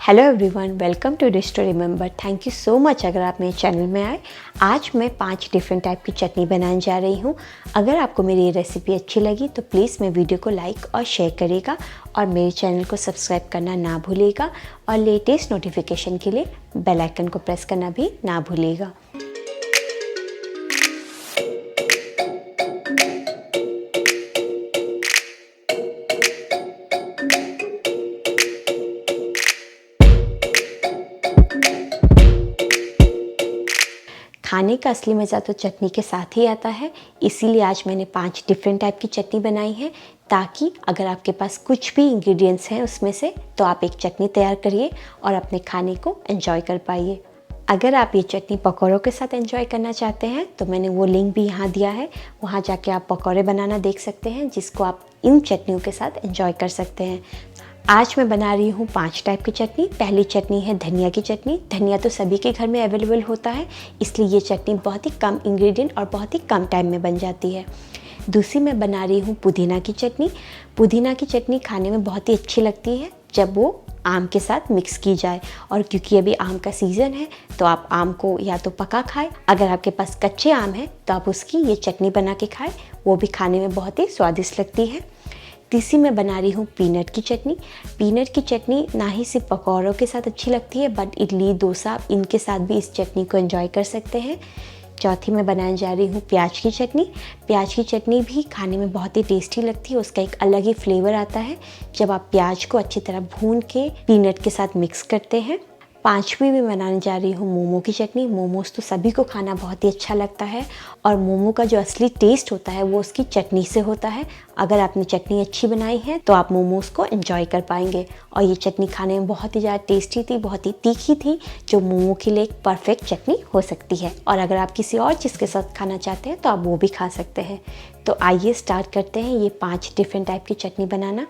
Hello everyone, welcome to dish to remember. Thank you so much अगर आप मेरे channel में आए। आज मैं 5 डिफरेंट टाइप की चटनी बनाने जा रही हूँ। अगर आपको मेरी ये रेसिपी अच्छी लगी तो प्लीज़ मेरे वीडियो को लाइक और शेयर करिएगा और मेरे चैनल को सब्सक्राइब करना ना भूलिएगा और लेटेस्ट नोटिफिकेशन के लिए बेल आइकन को प्रेस करना भी ना भूलिएगा। खाने का असली मज़ा तो चटनी के साथ ही आता है, इसीलिए आज मैंने 5 डिफरेंट टाइप की चटनी बनाई है ताकि अगर आपके पास कुछ भी इंग्रेडिएंट्स हैं उसमें से तो आप एक चटनी तैयार करिए और अपने खाने को एंजॉय कर पाइए। अगर आप ये चटनी पकौड़ों के साथ एंजॉय करना चाहते हैं तो मैंने वो लिंक भी यहाँ दिया है, वहाँ जाके आप पकौड़े बनाना देख सकते हैं जिसको आप इन चटनियों के साथ एंजॉय कर सकते हैं। आज मैं बना रही हूँ 5 टाइप की चटनी। पहली चटनी है धनिया की चटनी। धनिया तो सभी के घर में अवेलेबल होता है, इसलिए ये चटनी बहुत ही कम इंग्रेडिएंट और बहुत ही कम टाइम में बन जाती है। दूसरी मैं बना रही हूँ पुदीना की चटनी। पुदीना की चटनी खाने में बहुत ही अच्छी लगती है जब वो आम के साथ मिक्स की जाए, और क्योंकि अभी आम का सीज़न है तो आप आम को या तो पका खाएं, अगर आपके पास कच्चे आम हैं तो आप उसकी ये चटनी बना के खाएं, वो भी खाने में बहुत ही स्वादिष्ट लगती है। तीसरी मैं बना रही हूँ पीनट की चटनी। पीनट की चटनी ना ही सिर्फ पकौड़ों के साथ अच्छी लगती है बट इडली, डोसा इनके साथ भी इस चटनी को एंजॉय कर सकते हैं। चौथी मैं बनाने जा रही हूँ प्याज की चटनी। प्याज की चटनी भी खाने में बहुत ही टेस्टी लगती है, उसका एक अलग ही फ्लेवर आता है जब आप प्याज को अच्छी तरह भून के पीनट के साथ मिक्स करते हैं। पांचवी में बनाने जा रही हूँ मोमो की चटनी। मोमोज तो सभी को खाना बहुत ही अच्छा लगता है और मोमो का जो असली टेस्ट होता है वो उसकी चटनी से होता है। अगर आपने चटनी अच्छी बनाई है तो आप मोमोज को एंजॉय कर पाएंगे। और ये चटनी खाने में बहुत ही ज़्यादा टेस्टी थी, बहुत ही तीखी थी, जो मोमो के लिए एक परफेक्ट चटनी हो सकती है। और अगर आप किसी और चीज़ के साथ खाना चाहते हैं तो आप वो भी खा सकते हैं। तो आइए स्टार्ट करते हैं ये 5 डिफरेंट टाइप की चटनी बनाना।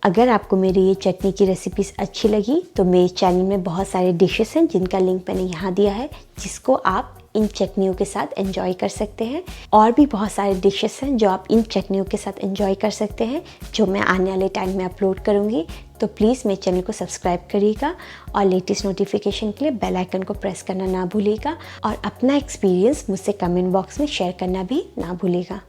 अगर आपको मेरी ये चटनी की रेसिपीज़ अच्छी लगी तो मेरे चैनल में बहुत सारे डिशेस हैं जिनका लिंक मैंने यहाँ दिया है, जिसको आप इन चटनियों के साथ एंजॉय कर सकते हैं। और भी बहुत सारे डिशेस हैं जो आप इन चटनियों के साथ एंजॉय कर सकते हैं, जो मैं आने वाले टाइम में अपलोड करूँगी। तो प्लीज़ मेरे चैनल को सब्सक्राइब करिएगा और लेटेस्ट नोटिफिकेशन के लिए बेल आइकन को प्रेस करना ना भूलिएगा और अपना एक्सपीरियंस मुझसे कमेंट बॉक्स में शेयर करना भी ना भूलिएगा।